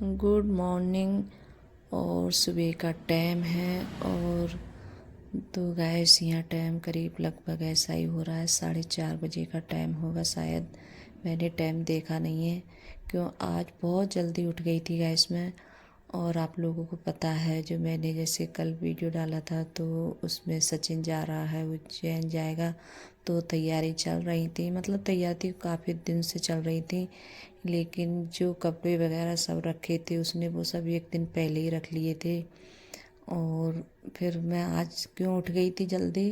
Good morning. और सुबह का टाइम है और तो गैस यहाँ टाइम करीब लगभग ऐसा ही हो रहा है, 4:30 बजे का टाइम होगा शायद। मैंने टाइम देखा नहीं है क्यों आज बहुत जल्दी उठ गई थी गैस मैं। और आप लोगों को पता है जो मैंने जैसे कल वीडियो डाला था तो उसमें सचिन जा रहा है, उज्जैन जाएगा। तो तैयारी चल रही थी, मतलब तैयारी काफ़ी दिन से चल रही थी, लेकिन जो कपड़े वगैरह सब रखे थे उसने वो सब एक दिन पहले ही रख लिए थे। और फिर मैं आज क्यों उठ गई थी जल्दी,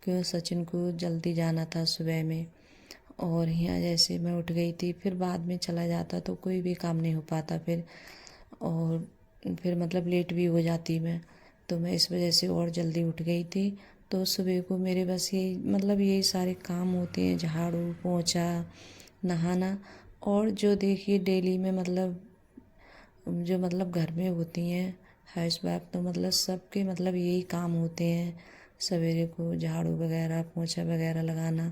क्यों सचिन को जल्दी जाना था सुबह में। और यहाँ जैसे मैं उठ गई थी, फिर बाद में चला जाता तो कोई भी काम नहीं हो पाता फिर। और फिर मतलब लेट भी हो जाती मैं, तो मैं इस वजह से और जल्दी उठ गई थी। तो सुबह को मेरे बस यही मतलब यही सारे काम होते हैं, झाड़ू पोंछा नहाना। और जो देखिए डेली में मतलब जो मतलब घर में होती हैं हाउस वाइफ, तो मतलब सबके मतलब यही काम होते हैं, सवेरे को झाड़ू वगैरह पोंछा वगैरह लगाना।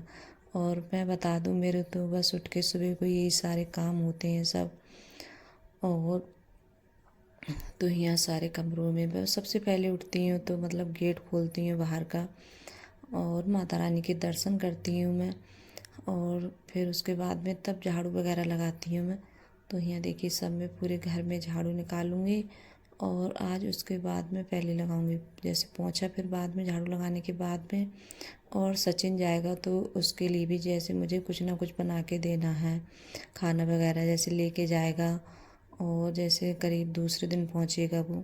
और मैं बता दूं मेरे तो बस उठ के सुबह को यही सारे काम होते हैं सब। और तो यहाँ सारे कमरों में मैं सबसे पहले उठती हूँ तो मतलब गेट खोलती हूँ बाहर का और माता रानी के दर्शन करती हूँ मैं। और फिर उसके बाद में तब झाड़ू वगैरह लगाती हूँ मैं। तो यहाँ देखिए सब मैं पूरे घर में झाड़ू निकालूंगी और आज उसके बाद में पहले लगाऊंगी जैसे पोंछा, फिर बाद में झाड़ू लगाने के बाद में। और सचिन जाएगा तो उसके लिए भी जैसे मुझे कुछ ना कुछ बना के देना है, खाना वगैरह जैसे लेके जाएगा। और जैसे करीब दूसरे दिन पहुँचेगा वो,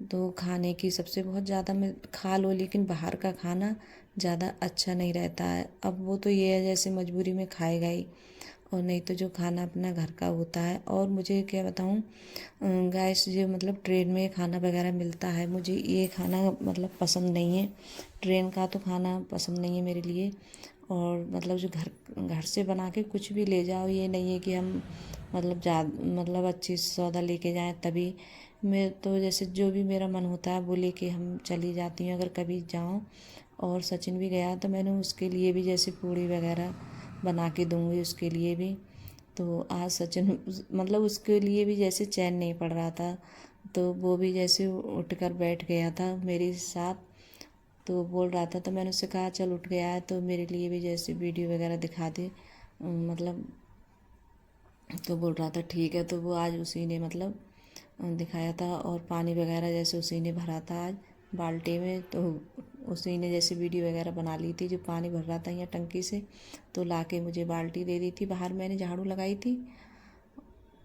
तो खाने की सबसे बहुत ज़्यादा मैं खा लो, लेकिन बाहर का खाना ज़्यादा अच्छा नहीं रहता है। अब वो तो ये है जैसे मजबूरी में खाएगा ही, और नहीं तो जो खाना अपना घर का होता है। और मुझे क्या बताऊँ गैस जो मतलब ट्रेन में खाना वगैरह मिलता है, मुझे ये खाना मतलब पसंद नहीं है। ट्रेन का तो खाना पसंद नहीं है मेरे लिए। और मतलब जो घर घर से बना के कुछ भी ले जाओ, ये नहीं है कि हम मतलब मतलब अच्छी सौदा लेके जाएं तभी। मैं तो जैसे जो भी मेरा मन होता है वो लेके हम चली जाती हूँ अगर कभी जाऊँ। और सचिन भी गया तो मैंने उसके लिए भी जैसे पूड़ी वगैरह बना के दूँगी उसके लिए भी। तो आज सचिन मतलब उसके लिए भी जैसे चैन नहीं पड़ रहा था, तो वो भी जैसे उठ कर बैठ गया था मेरे साथ। तो बोल रहा था तो मैंने उससे कहा चल उठ गया है तो मेरे लिए भी जैसे वीडियो वगैरह दिखा दे मतलब। तो बोल रहा था ठीक है, तो वो आज उसी ने मतलब दिखाया था। और पानी वगैरह जैसे उसी ने भरा था आज बाल्टी में, तो उसी ने जैसे वीडियो वगैरह बना ली थी जो पानी भर रहा था यहाँ टंकी से। तो लाके मुझे बाल्टी दे दी थी, बाहर मैंने झाड़ू लगाई थी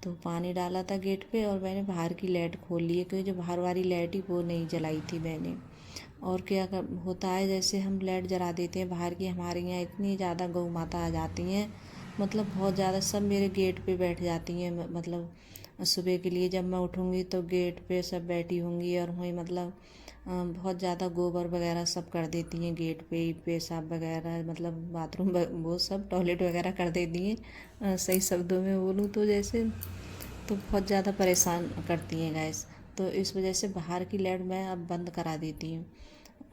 तो पानी डाला था गेट पे। और मैंने बाहर की लाइट खोल ली है क्योंकि जो बाहर वाली लाइट ही वो नहीं जलाई थी मैंने। और क्या होता है जैसे हम लाइट जला देते हैं बाहर की, हमारे यहाँ इतनी ज़्यादा गौ माता आ जाती हैं, मतलब बहुत ज़्यादा सब मेरे गेट पे बैठ जाती हैं। मतलब सुबह के लिए जब मैं उठूँगी तो गेट पे सब बैठी होंगी और वहीं मतलब बहुत ज़्यादा गोबर वगैरह सब कर देती हैं गेट पे ही, पेशाब वगैरह मतलब बाथरूम वो सब टॉयलेट वगैरह कर देती हैं। सही शब्दों में बोलूँ तो जैसे तो बहुत ज़्यादा परेशान करती हैं गैस। तो इस वजह से बाहर की लाइट मैं अब बंद करा देती हूँ।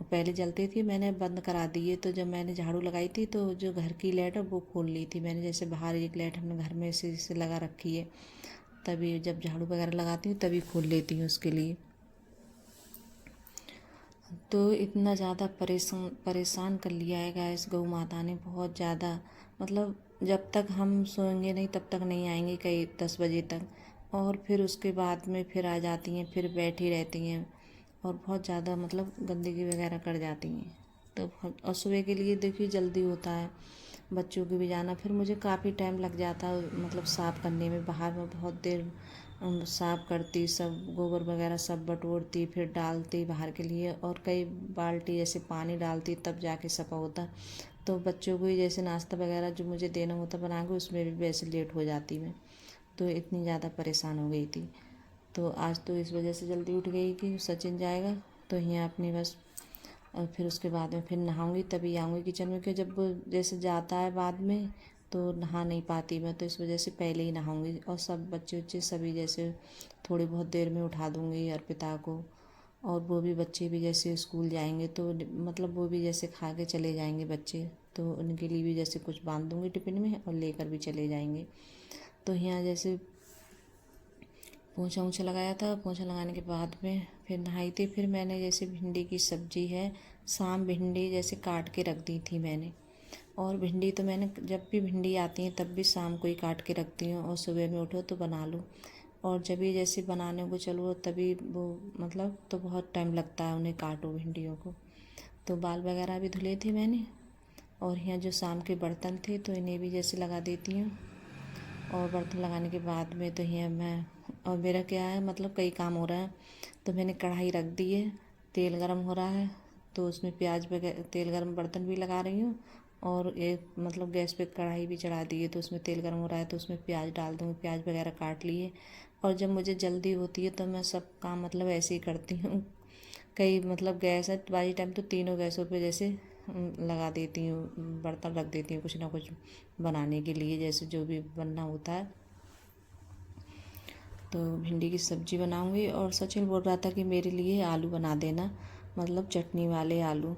पहले जलती थी, मैंने बंद करा दी है। तो जब मैंने झाड़ू लगाई थी तो जो घर की लाइट है वो खोल ली थी मैंने, जैसे बाहर एक लाइट हमने घर में से लगा रखी है, तभी जब झाड़ू वगैरह लगाती हूँ तभी खोल लेती हूँ उसके लिए। तो इतना ज़्यादा परेशान परेशान कर लिया है गैस गौ माता ने बहुत ज़्यादा। मतलब जब तक हम सोएंगे नहीं तब तक नहीं आएंगी, कई 10 बजे तक। और फिर उसके बाद में फिर आ जाती हैं, फिर बैठी रहती हैं और बहुत ज़्यादा मतलब गंदगी वगैरह कर जाती हैं। तो और सुबह के लिए देखिए जल्दी होता है, बच्चों को भी जाना, फिर मुझे काफ़ी टाइम लग जाता है मतलब साफ़ करने में। बाहर में बहुत देर साफ़ करती, सब गोबर वगैरह सब बटोरती फिर डालती बाहर के लिए, और कई बाल्टी जैसे पानी डालती तब जाके सफा होता। तो बच्चों को ही जैसे नाश्ता वगैरह जो मुझे देना होता बना के, उसमें भी वैसे लेट हो जाती मैं। तो इतनी ज़्यादा परेशान हो गई थी। तो आज तो इस वजह से जल्दी उठ गई कि सचिन जाएगा तो यहाँ अपनी बस। और फिर उसके बाद में फिर नहाऊंगी तभी आऊँगी किचन में, क्योंकि जब वो जैसे जाता है बाद में तो नहा नहीं पाती मैं, तो इस वजह से पहले ही नहाऊंगी। और सब बच्चे उच्चे सभी जैसे थोड़ी बहुत देर में उठा दूंगी अर्पिता को। और वो भी बच्चे भी जैसे स्कूल जाएंगे तो मतलब वो भी जैसे खा के चले जाएंगे बच्चे, तो उनके लिए भी जैसे कुछ बांध दूंगी टिफिन में और लेकर भी चले जाएंगे। तो यहाँ जैसे पोंछा ऊँछा लगाया था। पोंछा लगाने के बाद में फिर नहाई थी। फिर मैंने जैसे भिंडी की सब्जी है, शाम भिंडी जैसे काट के रख दी थी मैंने। और भिंडी तो मैंने जब भी भिंडी आती है तब भी शाम को ही काट के रखती हूँ और सुबह में उठो तो बना लो। और जब भी जैसे बनाने को चलो तभी वो मतलब तो बहुत टाइम लगता है उन्हें काटो भिंडियों को। तो बाल वगैरह भी धुले थे मैंने। और यहाँ जो शाम के बर्तन थे तो इन्हें भी जैसे लगा देती हूँ। और बर्तन लगाने के बाद में तो यहाँ मैं और मेरा क्या है मतलब कई काम हो रहा है। तो मैंने कढ़ाई रख दी है, तेल गरम हो रहा है तो उसमें प्याज वगैरह तेल गरम बर्तन भी लगा रही हूँ। और एक मतलब गैस पे कढ़ाई भी चढ़ा दी है तो उसमें तेल गरम हो रहा है तो उसमें प्याज डाल दूँगी। प्याज वगैरह काट लिए। और जब मुझे जल्दी होती है तो मैं सब काम मतलब ऐसे ही करती हूँ। कई मतलब गैस है बारी टाइम तो तीनों गैसों पे जैसे लगा देती हूँ, बर्तन रख देती हूँ कुछ ना कुछ बनाने के लिए जैसे जो भी बनना होता है। तो भिंडी की सब्ज़ी बनाऊंगी। और सचिन बोल रहा था कि मेरे लिए आलू बना देना, मतलब चटनी वाले आलू।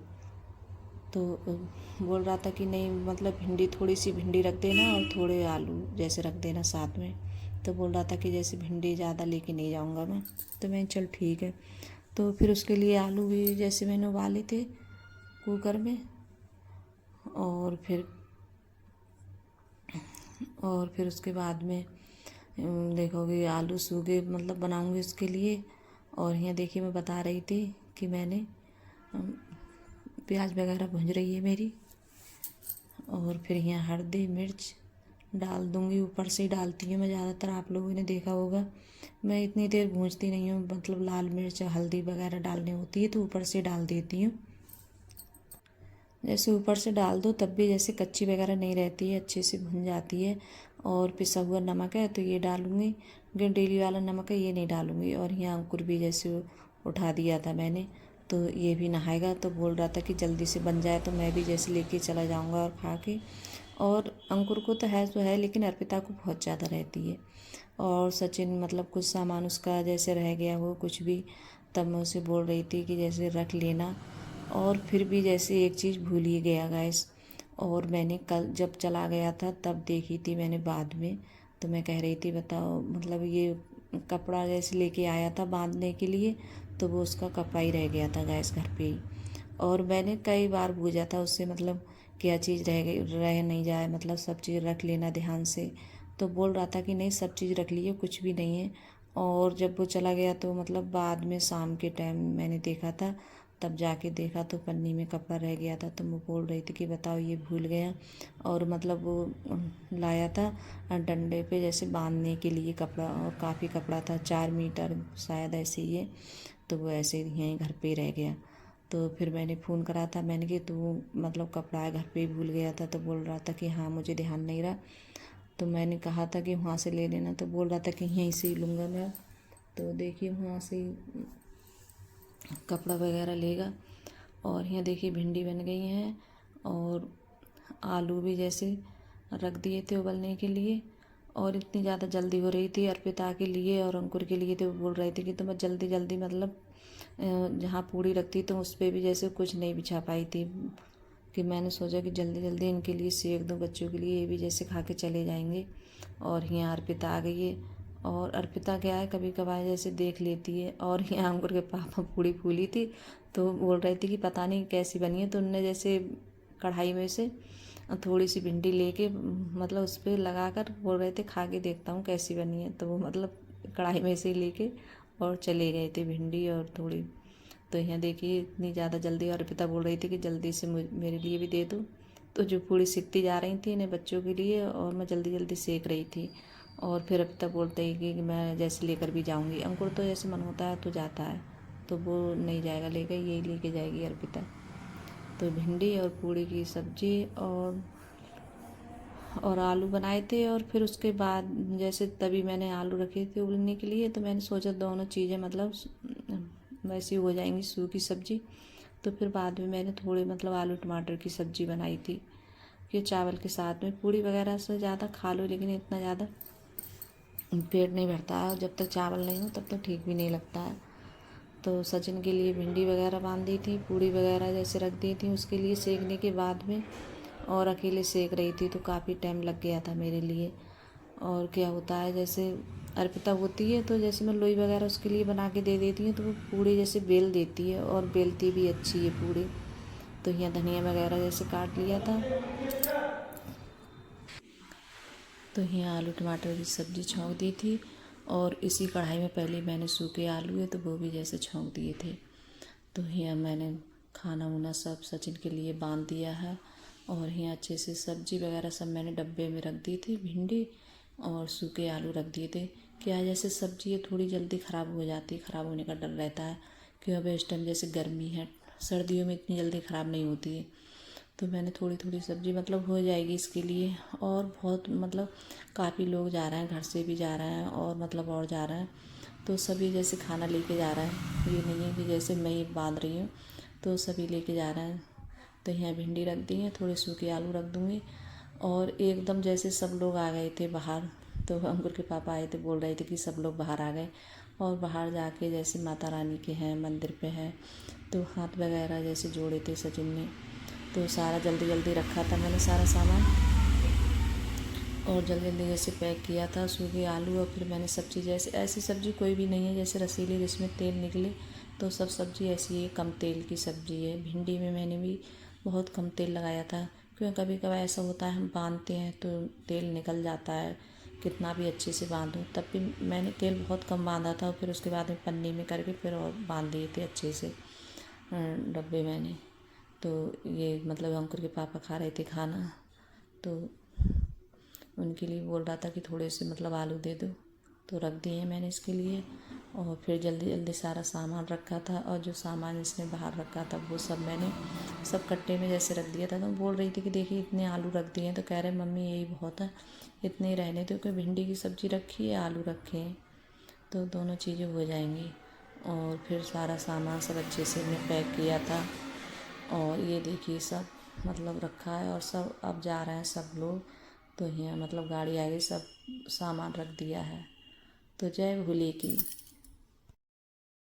तो बोल रहा था कि नहीं मतलब भिंडी थोड़ी सी भिंडी रख देना और थोड़े आलू जैसे रख देना साथ में। तो बोल रहा था कि जैसे भिंडी ज़्यादा लेके नहीं जाऊंगा मैं। तो मैं चल ठीक है। तो फिर उसके लिए आलू भी जैसे मैंने उबाले थे कुकर में। और फिर उसके बाद में देखोगे आलू सूखे मतलब बनाऊंगी उसके लिए। और यहाँ देखिए मैं बता रही थी कि मैंने प्याज वगैरह भूंज रही है मेरी। और फिर यहाँ हल्दी मिर्च डाल दूँगी, ऊपर से ही डालती हूँ मैं ज़्यादातर, आप लोगों ने देखा होगा। मैं इतनी देर भूंजती नहीं हूँ, मतलब लाल मिर्च हल्दी वगैरह डालनी होती है तो ऊपर से डाल देती हूँ। जैसे ऊपर से डाल दो तब भी जैसे कच्ची वगैरह नहीं रहती है, अच्छे से भुन जाती है। और पिसा हुआ नमक है तो ये डालूँगी, जो डेली वाला नमक है ये नहीं डालूँगी। और यहाँ अंकुर भी जैसे उठा दिया था मैंने तो ये भी नहाएगा। तो बोल रहा था कि जल्दी से बन जाए तो मैं भी जैसे लेके चला जाऊँगा और खा के। और अंकुर को तो है लेकिन अर्पिता को बहुत ज़्यादा रहती है। और सचिन मतलब कुछ सामान उसका जैसे रह गया हो कुछ भी, तब मैं उसे बोल रही थी कि जैसे रख लेना। और फिर भी जैसे एक चीज़ भूल ही गया गैस। और मैंने कल जब चला गया था तब देखी थी मैंने बाद में। तो मैं कह रही थी बताओ मतलब ये कपड़ा जैसे लेके आया था बांधने के लिए तो वो उसका कपड़ा ही रह गया था गैस घर पे ही। और मैंने कई बार पूछा था उससे मतलब क्या चीज़ रह नहीं जाए, मतलब सब चीज़ रख लेना ध्यान से। तो बोल रहा था कि नहीं सब चीज़ रख लिए कुछ भी नहीं है। और जब वो चला गया तो मतलब बाद में शाम के टाइम मैंने देखा था, तब जाके देखा तो पन्नी में कपड़ा रह गया था। तो मैं बोल रही थी कि बताओ ये भूल गया। और मतलब वो लाया था डंडे पे जैसे बांधने के लिए कपड़ा, और काफ़ी कपड़ा था 4 मीटर शायद ऐसे ही है। तो वो ऐसे ही यहीं घर पे रह गया। तो फिर मैंने फ़ोन करा था, मैंने कि तू मतलब कपड़ा घर पे ही भूल गया था। तो बोल रहा था कि हाँ मुझे ध्यान नहीं रहा। तो मैंने कहा था कि वहाँ से ले लेना, तो बोल रहा था कि यहीं से ही लूँगा मैं। तो देखिए वहाँ से ही कपड़ा वगैरह लेगा। और यहाँ देखिए भिंडी बन गई हैं। और आलू भी जैसे रख दिए थे उबलने के लिए। और इतनी ज़्यादा जल्दी हो रही थी अर्पिता के लिए और अंकुर के लिए, तो बोल रहे थे कि तो मैं जल्दी जल्दी मतलब जहाँ पूड़ी रखती तो उस पर भी जैसे कुछ नहीं बिछा पाई थी। कि मैंने सोचा कि जल्दी जल्दी इनके लिए सेक दूँ बच्चों के लिए, ये भी जैसे खा के चले जाएंगे। और यहाँ अर्पिता आ गई है। और अर्पिता क्या है कभी कभार जैसे देख लेती है। और यहाँ अंकुर के पापा पूड़ी फूली थी तो बोल रही थी कि पता नहीं कैसी बनी है। तो उनने जैसे कढ़ाई में से थोड़ी सी भिंडी लेके मतलब उस पर लगा कर बोल रहे थे खा के देखता हूँ कैसी बनी है। तो वो मतलब कढ़ाई में से लेके और चले गए थे भिंडी और थोड़ी। तो यहाँ देखिए इतनी ज़्यादा जल्दी, और अर्पिता बोल रही थी कि जल्दी से मेरे लिए भी दे दो। तो जो पूड़ी सिकती जा रही थी इन्हें बच्चों के लिए और मैं जल्दी जल्दी सेक रही थी। और फिर अर्पिता बोलते ही कि मैं जैसे लेकर भी जाऊँगी। अंकुर तो जैसे मन होता है तो जाता है, तो वो नहीं जाएगा लेकर, यही लेके जाएगी अर्पिता। तो भिंडी और पूड़ी की सब्जी और आलू बनाए थे। और फिर उसके बाद जैसे तभी मैंने आलू रखे थे उबलने के लिए, तो मैंने सोचा दोनों चीज़ें मतलब वैसी हो जाएंगी सूखी सब्जी। तो फिर बाद में मैंने थोड़े मतलब आलू टमाटर की सब्जी बनाई थी कि चावल के साथ में। पूड़ी वगैरह से ज़्यादा खा लो लेकिन इतना ज़्यादा पेट नहीं भरता है, जब तक चावल नहीं हो तब तक ठीक भी नहीं लगता है। तो सचिन के लिए भिंडी वगैरह बांध दी थी, पूड़ी वगैरह जैसे रख दी थी उसके लिए सेकने के बाद में। और अकेले सेक रही थी तो काफ़ी टाइम लग गया था मेरे लिए। और क्या होता है जैसे अर्पिता होती है, तो जैसे मैं लोई वगैरह उसके लिए बना के दे देती हूँ, तो वो पूड़ी जैसे बेल देती है और बेलती भी अच्छी है पूड़ी। तो यहाँ धनिया वगैरह जैसे काट लिया था, तो यहाँ आलू टमाटर की सब्ज़ी छौंक दी थी, और इसी कढ़ाई में पहले मैंने सूखे आलू है तो वो भी जैसे छौंक दिए थे। तो यहाँ मैंने खाना वाना सब सचिन के लिए बांध दिया है, और यहाँ अच्छे से सब्जी वगैरह सब मैंने डब्बे में रख दी थी। भिंडी और सूखे आलू रख दिए थे। क्या जैसे सब्जी है थोड़ी जल्दी ख़राब हो जाती है, ख़राब होने का डर रहता है, क्योंकि इस टाइम जैसे गर्मी है, सर्दियों में इतनी जल्दी ख़राब नहीं होती है। तो मैंने थोड़ी थोड़ी सब्ज़ी मतलब हो जाएगी इसके लिए। और बहुत मतलब काफ़ी लोग जा रहे हैं, घर से भी जा रहे हैं और मतलब और जा रहे हैं, तो सभी जैसे खाना लेके जा रहे हैं। ये नहीं है कि जैसे मैं ही बांध रही हूँ, तो सभी लेके जा रहे हैं। तो यहाँ भिंडी रख दी है, थोड़े सूखे आलू रख दूँगी। और एकदम जैसे सब लोग आ गए थे बाहर, तो अंकुर के पापा आए थे, बोल रहे थे कि सब लोग बाहर आ गए। और बाहर जाके जैसे माता रानी के हैं मंदिर पे है, तो हाथ वगैरह जैसे जोड़े थे सचिन ने, तो सारा जल्दी जल्दी रखा था मैंने सारा सामान, और जल्दी जल्दी जैसे पैक किया था सूखे आलू। और फिर मैंने सब्ज़ी जैसे ऐसी सब्ज़ी कोई भी नहीं है जैसे रसीली जिसमें तेल निकले, तो सब सब्ज़ी ऐसी है कम तेल की सब्ज़ी है। भिंडी में मैंने भी बहुत कम तेल लगाया था, क्योंकि कभी कभी ऐसा होता है हम बांधते हैं तो तेल निकल जाता है, कितना भी अच्छे से बांधो। तब भी मैंने तेल बहुत कम बांधा था, और फिर उसके बाद में पन्नी में करके फिर और बांध दिए थे अच्छे से डब्बे मैंने। तो ये मतलब अंकुर के पापा खा रहे थे खाना, तो उनके लिए बोल रहा था कि थोड़े से मतलब आलू दे दो, तो रख दिए मैंने इसके लिए। और फिर जल्दी जल्दी सारा सामान रखा था, और जो सामान इसने बाहर रखा था वो सब मैंने सब कट्टे में जैसे रख दिया था। तो बोल रही थी कि देखिए इतने आलू रख दिए हैं, तो कह रहे मम्मी यही बहुत है, इतने ही रहने दो, क्योंकि भिंडी की सब्ज़ी रखी है आलू रखे हैं, तो दोनों चीज़ें हो जाएंगी। और फिर सारा सामान सब अच्छे से मैं पैक किया था, और ये देखिए सब मतलब रखा है, और सब अब जा रहे हैं सब लोग। तो यहाँ मतलब गाड़ी आ गई, सब सामान रख दिया है। तो जय भोले की।